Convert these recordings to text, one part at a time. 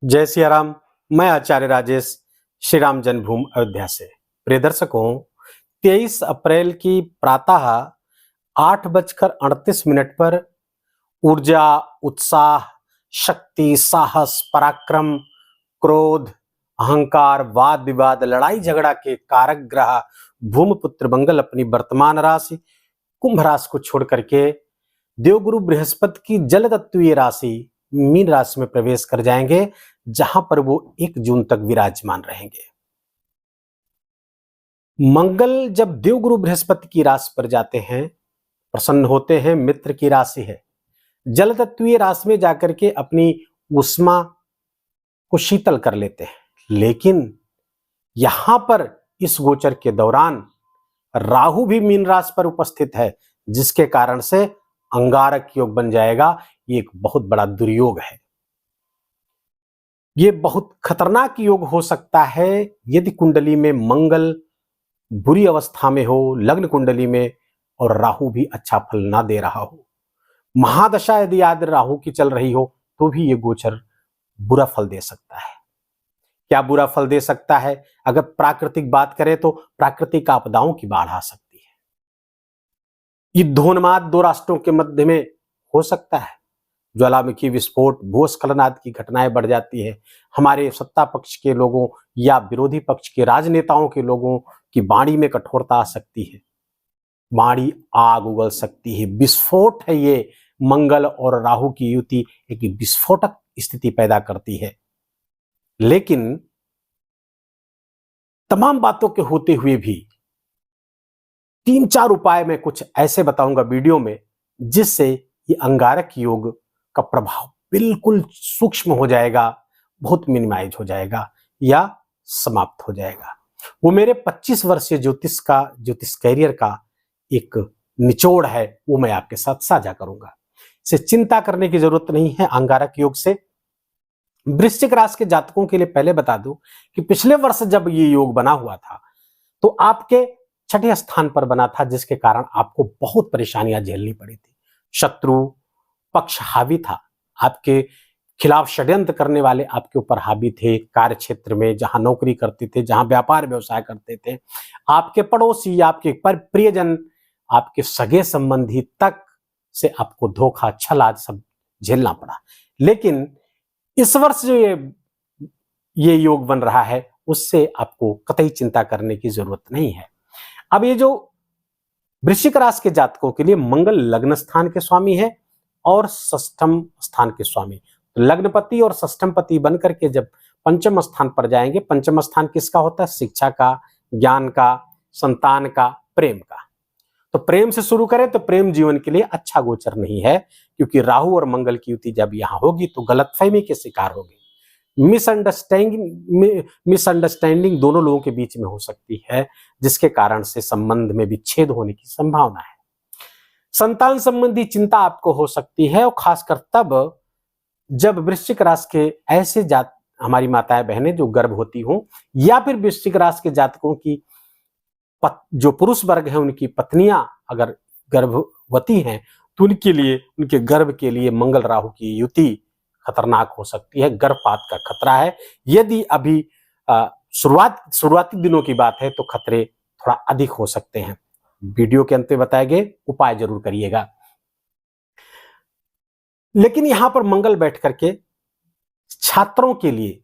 जय सिया राम। मैं आचार्य राजेश श्री राम जन्मभूमि अयोध्या से। प्रिय दर्शकों, 23 अप्रैल की प्रातः 8:38 पर ऊर्जा, उत्साह, शक्ति, साहस, पराक्रम, क्रोध, अहंकार, वाद विवाद, लड़ाई झगड़ा के कारक ग्रह भूमिपुत्र मंगल अपनी वर्तमान राशि कुंभ राशि को छोड़ करके देवगुरु बृहस्पति की जल तत्वीय राशि मीन राशि में प्रवेश कर जाएंगे, जहां पर वो 1 जून तक विराजमान रहेंगे। मंगल जब देवगुरु बृहस्पति की राशि पर जाते हैं, प्रसन्न होते हैं, मित्र की राशि है, जल तत्वीय राशि में जाकर के अपनी उष्मा को शीतल कर लेते हैं। लेकिन यहां पर इस गोचर के दौरान राहु भी मीन राशि पर उपस्थित है, जिसके कारण से अंगारक योग बन जाएगा। ये एक बहुत बड़ा दुर्योग है। ये बहुत खतरनाक योग हो सकता है यदि कुंडली में मंगल बुरी अवस्था में हो, लग्न कुंडली में, और राहु भी अच्छा फल ना दे रहा हो। महादशा यदि आदि राहु की चल रही हो तो भी ये गोचर बुरा फल दे सकता है। क्या बुरा फल दे सकता है? अगर प्राकृतिक बात करें तो प्राकृतिक आपदाओं की बाढ़ आ सकती है। युद्धोन्माद 2 राष्ट्रों के मध्य में हो सकता है। ज्वालामुखी विस्फोट, भूस्खलन आदि की घटनाएं बढ़ जाती है। हमारे सत्ता पक्ष के लोगों या विरोधी पक्ष के राजनेताओं के लोगों की वाणी में कठोरता आ सकती है। वाणी आग उगल सकती है। विस्फोट है ये। मंगल और राहु की युति एक विस्फोटक स्थिति पैदा करती है। लेकिन तमाम बातों के होते हुए भी 3-4 उपाय मैं कुछ ऐसे बताऊंगा वीडियो में, जिससे ये अंगारक योग का प्रभाव बिल्कुल सूक्ष्म हो जाएगा, बहुत मिनिमाइज हो जाएगा या समाप्त हो जाएगा। वो मेरे 25 वर्षीय ज्योतिष कैरियर का एक निचोड़ है, वो मैं आपके साथ साझा करूंगा। इसे चिंता करने की जरूरत नहीं है। अंगारक योग से वृश्चिक राशि के जातकों के लिए पहले बता दूं कि पिछले वर्ष जब ये योग बना हुआ था तो आपके 6ठे स्थान पर बना था, जिसके कारण आपको बहुत परेशानियां झेलनी पड़ी थी। शत्रु पक्ष हावी था, आपके खिलाफ षड्यंत्र करने वाले आपके ऊपर हावी थे। कार्य क्षेत्र में जहां नौकरी करते थे, जहां व्यापार व्यवसाय करते थे, आपके पड़ोसी, आपके प्रियजन, आपके सगे संबंधी तक से आपको धोखा, छल आदि सब झेलना पड़ा। लेकिन इस वर्ष जो ये योग बन रहा है, उससे आपको कतई चिंता करने की जरूरत नहीं है। अब ये जो वृश्चिक राशि के जातकों के लिए मंगल लग्न स्थान के स्वामी है और षष्ठम स्थान के स्वामी, तो लग्नपति और षष्ठमपति बनकर के जब पंचम स्थान पर जाएंगे, पंचम स्थान किसका होता है? शिक्षा का, ज्ञान का, संतान का, प्रेम का। तो प्रेम से शुरू करें तो प्रेम जीवन के लिए अच्छा गोचर नहीं है, क्योंकि राहु और मंगल की युति जब यहां होगी तो गलतफहमी के शिकार होगी। मिसअंडरस्टैंडिंग दोनों लोगों के बीच में हो सकती है, जिसके कारण से संबंध में विच्छेद होने की संभावना है। संतान संबंधी चिंता आपको हो सकती है, और खासकर तब जब वृश्चिक राशि के ऐसे जात हमारी माताएं बहनें जो गर्भवती हों, या फिर वृश्चिक राशि के जातकों की जो पुरुष वर्ग है उनकी पत्नियां अगर गर्भवती हैं, तो उनके लिए, उनके गर्भ के लिए मंगल राहु की युति खतरनाक हो सकती है। गर्भपात का खतरा है। यदि अभी शुरुआती दिनों की बात है तो खतरे थोड़ा अधिक हो सकते हैं। वीडियो के अंत में बताए गए उपाय जरूर करिएगा। लेकिन यहां पर मंगल बैठ करके छात्रों के लिए,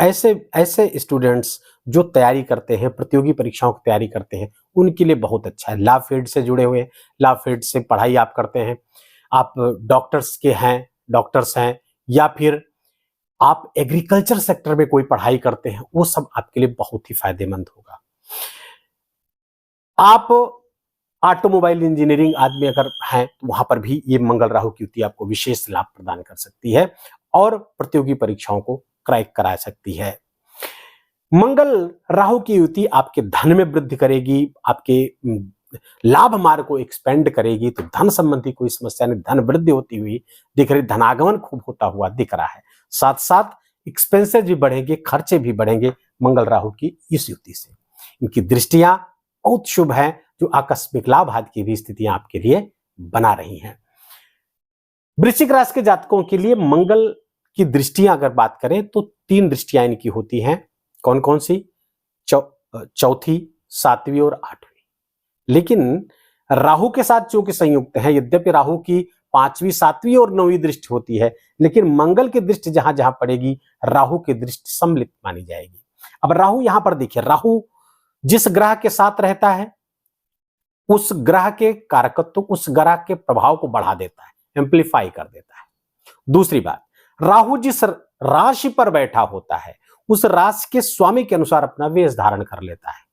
ऐसे स्टूडेंट्स जो तैयारी करते हैं, प्रतियोगी परीक्षाओं की तैयारी करते हैं, उनके लिए बहुत अच्छा है। लॉ फील्ड से जुड़े हुए, लॉ फील्ड से पढ़ाई आप करते हैं, आप डॉक्टर्स हैं, या फिर आप एग्रीकल्चर सेक्टर में कोई पढ़ाई करते हैं, वो सब आपके लिए बहुत ही फायदेमंद होगा। आप ऑटोमोबाइल इंजीनियरिंग आदि में अगर हैं तो वहां पर भी ये मंगल राहु की युति आपको विशेष लाभ प्रदान कर सकती है और प्रतियोगी परीक्षाओं को क्रैक करा सकती है। मंगल राहु की युति आपके धन में वृद्धि करेगी, आपके लाभ मार्ग को एक्सपेंड करेगी। तो धन संबंधी कोई समस्या नहीं, धन वृद्धि होती हुई दिख रही, धनागमन खूब होता हुआ दिख रहा है। साथ साथ एक्सपेंसेस भी बढ़ेंगे, खर्चे भी बढ़ेंगे मंगल राहु की इस युति से। इनकी दृष्टियां बहुत शुभ हैं, जो आकस्मिक लाभ आदि की भी स्थितियां आपके लिए बना रही हैं। वृश्चिक राशि के जातकों के लिए मंगल की दृष्टियां अगर बात करें तो 3 दृष्टियां इनकी होती हैं। कौन कौन सी? चौथी, 7वीं और 8वीं। लेकिन राहु के साथ चूंकि संयुक्त है, यद्यपि राहु की 5वीं, 7वीं और 9वीं दृष्टि होती है, लेकिन मंगल की दृष्टि जहां जहां पड़ेगी राहु की दृष्टि सम्मिलित मानी जाएगी। अब राहु यहां पर देखिए, राहु जिस ग्रह के साथ रहता है उस ग्रह के कारकत्व, उस ग्रह के प्रभाव को बढ़ा देता है, एम्प्लीफाई कर देता है। दूसरी बात, राहु जिस राशि पर बैठा होता है उस राशि के स्वामी के अनुसार अपना वेश धारण कर लेता है,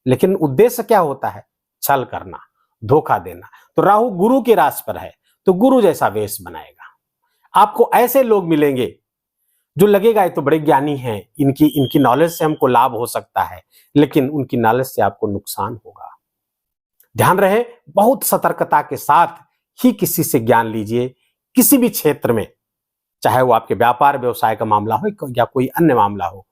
लेकिन उद्देश्य क्या होता है? छल करना, धोखा देना। तो राहु गुरु की राशि पर है तो गुरु जैसा वेश बनाएगा। आपको ऐसे लोग मिलेंगे जो लगेगा ये तो बड़े ज्ञानी हैं, इनकी नॉलेज से हमको लाभ हो सकता है, लेकिन उनकी नॉलेज से आपको नुकसान होगा। ध्यान रहे, बहुत सतर्कता के साथ ही किसी से ज्ञान लीजिए, किसी भी क्षेत्र में, चाहे वो आपके व्यापार व्यवसाय का मामला हो या कोई अन्य मामला हो।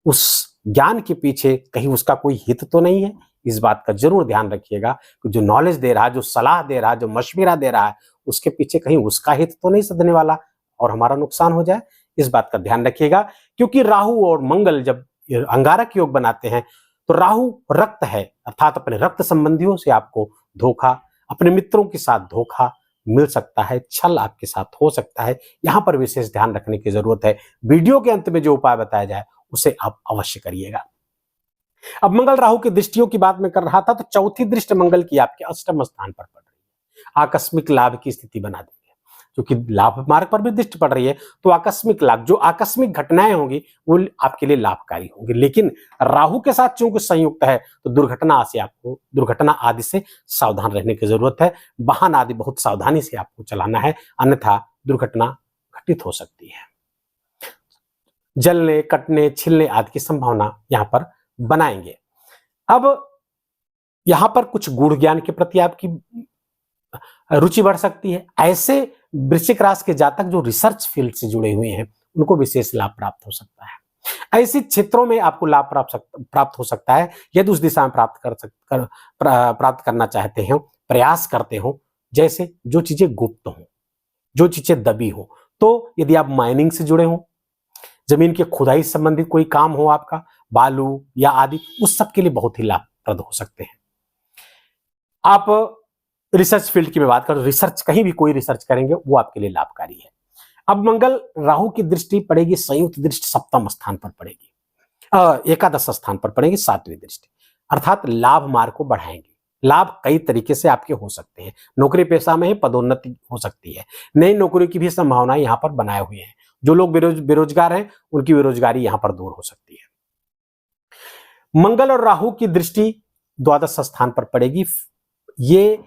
उस ज्ञान के पीछे कहीं उसका कोई हित तो नहीं है, इस बात का जरूर ध्यान रखिएगा कि जो नॉलेज दे रहा है, जो सलाह दे रहा है, जो मशविरा दे रहा है, उसके पीछे कहीं उसका हित तो नहीं सधने वाला और हमारा नुकसान हो जाए। इस बात का ध्यान रखिएगा, क्योंकि राहु और मंगल जब अंगारक योग बनाते हैं तो राहु रक्त है, अर्थात अपने रक्त संबंधियों से आपको धोखा, अपने मित्रों के साथ धोखा मिल सकता है, छल आपके साथ हो सकता है। यहां पर विशेष ध्यान रखने की जरूरत है। वीडियो के अंत में जो उपाय बताया जाए उसे आप अवश्य करिएगा। अब मंगल राहु की दृष्टियों की बात मैं कर रहा था, तो चौथी दृष्टि मंगल की आपके अष्टम स्थान पर पड़ रही है, आकस्मिक लाभ की स्थिति बना देगी। क्योंकि लाभ मार्ग पर भी दृष्टि पड़ रही है तो आकस्मिक लाभ, जो आकस्मिक घटनाएं होंगी वो आपके लिए लाभकारी होंगी। लेकिन राहु के साथ चूंकि संयुक्त है तो दुर्घटना आदि से सावधान रहने की जरूरत है। वाहन आदि बहुत सावधानी से आपको चलाना है, अन्यथा दुर्घटना घटित हो सकती है। जलने, कटने, छिलने आदि की संभावना यहां पर बनाएंगे। अब यहां पर कुछ गूढ़ ज्ञान के प्रति आपकी रुचि बढ़ सकती है। ऐसे वृश्चिक राशि के जातक जो रिसर्च फील्ड से जुड़े हुए हैं उनको विशेष लाभ प्राप्त हो सकता है। ऐसे क्षेत्रों में आपको लाभ प्राप्त हो सकता है यदि उस दिशा में प्राप्त करना चाहते हो, प्रयास करते हो। जैसे जो चीजें गुप्त हो, जो चीजें दबी हो, तो यदि आप माइनिंग से जुड़े हो, जमीन की खुदाई से संबंधित कोई काम हो आपका, बालू या आदि, उस सब के लिए बहुत ही लाभप्रद हो सकते हैं। आप रिसर्च फील्ड की मैं बात करूं, रिसर्च कहीं भी कोई रिसर्च करेंगे वो आपके लिए लाभकारी है। अब मंगल राहु की दृष्टि पड़ेगी, संयुक्त दृष्टि सप्तम स्थान पर पड़ेगी, एकादश स्थान पर पड़ेगी, 7वीं दृष्टि, अर्थात लाभ मार्ग को बढ़ाएंगे। लाभ कई तरीके से आपके हो सकते हैं। नौकरी पेशा में ही पदोन्नति हो सकती है, नई नौकरी की भी संभावना यहाँ पर बनाए हुए हैं। जो लोग बेरोजगार हैं उनकी बेरोजगारी यहाँ पर दूर हो सकती है। मंगल और राहु की दृष्टि द्वादश स्थान पर पड़ेगी, ये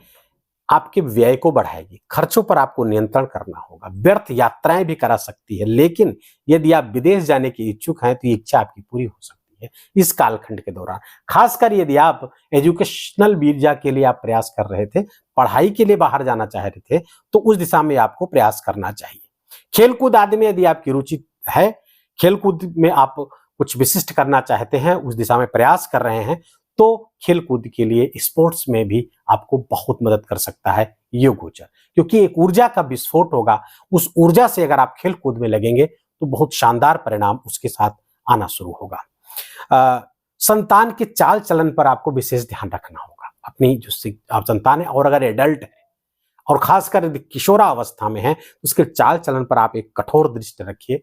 आपके व्यय को बढ़ाएगी, खर्चों पर आपको नियंत्रण करना होगा, व्यर्थ यात्राएं भी करा सकती है। लेकिन यदि आप विदेश जाने की इच्छुक हैं तो ये इच्छा आपकी पूरी हो सकती है इस कालखंड के दौरान। खासकर यदि आप एजुकेशनल वीजा के लिए आप प्रयास कर रहे थे, पढ़ाई के लिए बाहर जाना चाह रहे थे, तो उस दिशा में आपको प्रयास करना चाहिए। खेलकूद आदि में यदि आपकी रुचि है, खेलकूद में आप कुछ विशिष्ट करना चाहते हैं, उस दिशा में प्रयास कर रहे हैं, तो खेलकूद के लिए स्पोर्ट्स में भी आपको बहुत मदद कर सकता है योग गोचर, क्योंकि एक ऊर्जा का विस्फोट होगा। उस ऊर्जा से अगर आप खेलकूद में लगेंगे तो बहुत शानदार परिणाम उसके साथ आना शुरू होगा। संतान के चाल चलन पर आपको विशेष ध्यान रखना होगा। अपनी जो आप संतान है और अगर एडल्ट है और खासकर यदि किशोरावस्था में है तो उसके चाल चलन पर आप एक कठोर दृष्टि रखिए।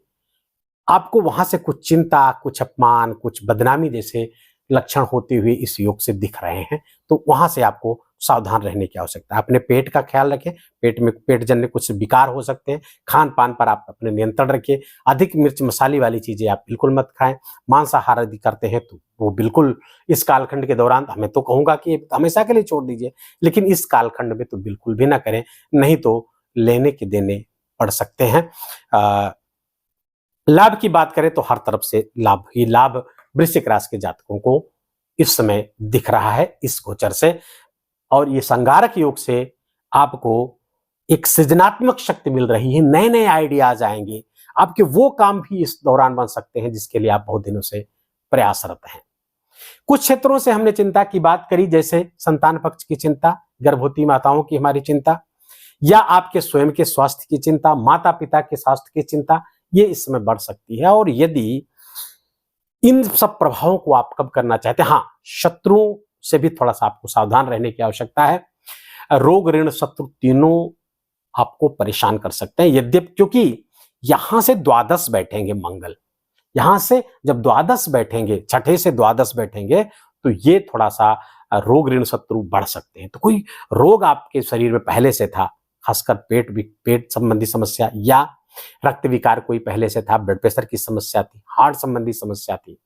आपको वहां से कुछ चिंता, कुछ अपमान, कुछ बदनामी जैसे लक्षण होते हुए इस योग से दिख रहे हैं, तो वहां से आपको सावधान रहने की आवश्यकता है। अपने पेट का ख्याल रखें, पेट जन्य कुछ विकार हो सकते हैं। खान पान पर आप अपने नियंत्रण रखिए। अधिक मिर्च मसाली वाली चीजें आप बिल्कुल मत खाएं। मांसाहार यदि करते हैं तो वो बिल्कुल इस कालखंड के दौरान, हमें तो कहूंगा कि हमेशा के लिए छोड़ दीजिए, लेकिन इस कालखंड में तो बिल्कुल भी ना करें, नहीं तो लेने के देने पड़ सकते हैं। लाभ की बात करें तो हर तरफ से लाभ ही लाभ वृश्चिक राशि के जातकों को इस समय दिख रहा है इस गोचर से। और ये संगारक योग से आपको एक सृजनात्मक शक्ति मिल रही है, नए नए आइडियाज आएंगे, आपके वो काम भी इस दौरान बन सकते हैं जिसके लिए आप बहुत दिनों से प्रयासरत हैं। कुछ क्षेत्रों से हमने चिंता की बात करी, जैसे संतान पक्ष की चिंता, गर्भवती माताओं की हमारी चिंता, या आपके स्वयं के स्वास्थ्य की चिंता, माता पिता के स्वास्थ्य की चिंता, ये इस समय बढ़ सकती है। और यदि इन सब प्रभावों को आप कब करना चाहते हैं, हाँ, शत्रुओं से भी थोड़ा सा आपको सावधान रहने की आवश्यकता है। रोग, ऋण, शत्रु तीनों आपको परेशान कर सकते हैं, यद्यपि क्योंकि यहां से द्वादश बैठेंगे मंगल, यहां से जब द्वादश बैठेंगे, छठे से द्वादश बैठेंगे, तो ये थोड़ा सा रोग, ऋण, शत्रु बढ़ सकते हैं। तो कोई रोग आपके शरीर में पहले से था, खासकर पेट संबंधी समस्या, या रक्त विकार कोई पहले से था, ब्लड प्रेशर की समस्या थी, हार्ट संबंधी समस्या थी,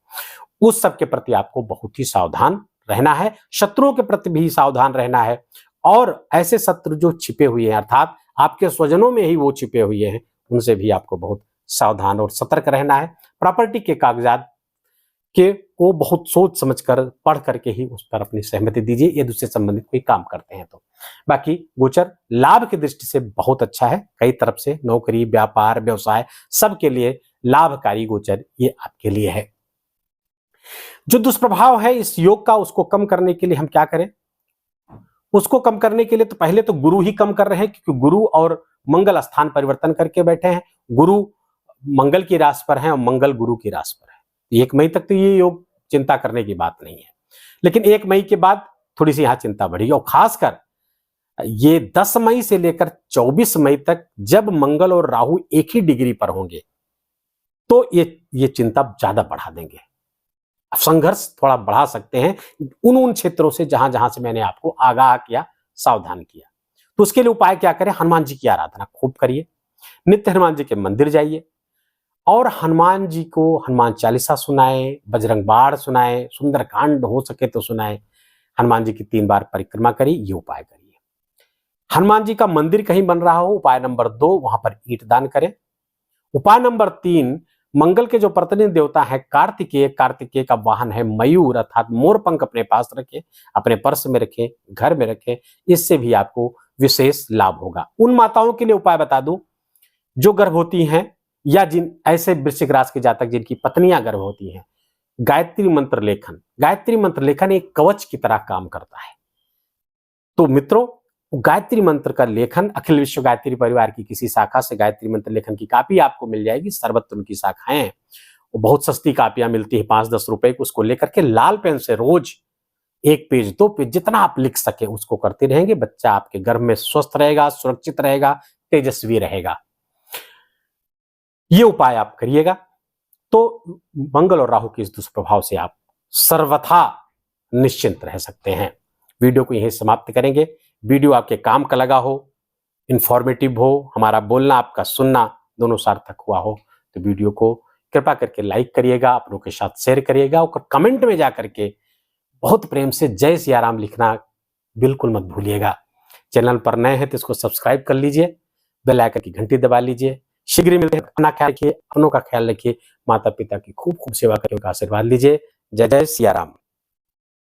उस सब के प्रति आपको बहुत ही सावधान रहना है। शत्रुओं के प्रति भी सावधान रहना है। और ऐसे शत्रु जो छिपे हुए हैं, अर्थात आपके स्वजनों में ही वो छिपे हुए हैं, उनसे भी आपको बहुत सावधान और सतर्क रहना है। प्रॉपर्टी के कागजात के को बहुत सोच समझकर पढ़ करके ही उस पर अपनी सहमति दीजिए, यदि उससे संबंधित कोई काम करते हैं तो। बाकी गोचर लाभ की दृष्टि से बहुत अच्छा है, कई तरफ से नौकरी, व्यापार, व्यवसाय सबके लिए लाभकारी गोचर ये आपके लिए है। जो दुष्प्रभाव है इस योग का, उसको कम करने के लिए हम क्या करें? उसको कम करने के लिए तो पहले तो गुरु ही कम कर रहे हैं, क्योंकि गुरु और मंगल स्थान परिवर्तन करके बैठे हैं। गुरु मंगल की राशि पर है और मंगल गुरु की राशि पर है। 1 मई तक तो ये योग चिंता करने की बात नहीं है, लेकिन 1 मई के बाद थोड़ी सी यहां चिंता बढ़ेगी। और खासकर ये 10 मई से लेकर 24 मई तक जब मंगल और राहु एक ही डिग्री पर होंगे, तो ये चिंता ज्यादा बढ़ा देंगे, संघर्ष थोड़ा बढ़ा सकते हैं उन क्षेत्रों से जहां जहां से मैंने आपको आगाह किया, सावधान किया। तो उसके लिए उपाय क्या करें? हनुमान जी की आराधना खूब करिए, नित्य हनुमान जी के मंदिर जाइए और हनुमान जी को हनुमान चालीसा सुनाए, बजरंग बाण सुनाए, सुंदरकांड हो सके तो सुनाए, हनुमान जी की 3 बार परिक्रमा करिए, ये उपाय करिए। हनुमान जी का मंदिर कहीं बन रहा हो, उपाय नंबर 2 वहां पर ईंट दान करें। उपाय नंबर 3, मंगल के जो प्रतिनिधि देवता है कार्तिकेय, कार्तिकेय का वाहन है मयूर, अर्थात मोर पंख अपने पास रखें, अपने पर्स में रखें, घर में रखें, इससे भी आपको विशेष लाभ होगा। उन माताओं के लिए उपाय बता दूं जो गर्भवती हैं, या जिन ऐसे वृश्चिक राशि के जातक जिनकी पत्नियां गर्भवती हैं, गायत्री मंत्र लेखन, गायत्री मंत्र लेखन एक कवच की तरह काम करता है। तो मित्रों, गायत्री मंत्र का लेखन अखिल विश्व गायत्री परिवार की किसी शाखा से गायत्री मंत्र लेखन की कॉपी आपको मिल जाएगी। सर्वत्र उनकी शाखाएं हैं, वो बहुत सस्ती कॉपियां मिलती है, 5-10 रुपए की। उसको लेकर के लाल पेन से रोज 1 पेज 2 पेज जितना आप लिख सके उसको करते रहेंगे। बच्चा आपके गर्भ में स्वस्थ रहेगा, सुरक्षित रहेगा, तेजस्वी रहेगा। ये उपाय आप करिएगा तो मंगल और राहु के इस दुष्प्रभाव से आप सर्वथा निश्चिंत रह सकते हैं। वीडियो को यहीं समाप्त करेंगे। वीडियो आपके काम का लगा हो, इंफॉर्मेटिव हो, हमारा बोलना आपका सुनना दोनों सार्थक हुआ हो, तो वीडियो को कृपा करके लाइक करिएगा, अपनों के साथ शेयर करिएगा और कमेंट में जाकर के बहुत प्रेम से जय सिया राम लिखना बिल्कुल मत भूलिएगा। चैनल पर नए हैं तो इसको सब्सक्राइब कर लीजिए, बेल आइकन की घंटी दबा लीजिए। शीघ्र मिलते हैं। अपना ख्याल रखिए, अपनों का ख्याल रखिए, माता पिता की खूब खूब सेवा करके उनका आशीर्वाद लीजिए। जय जय सिया राम।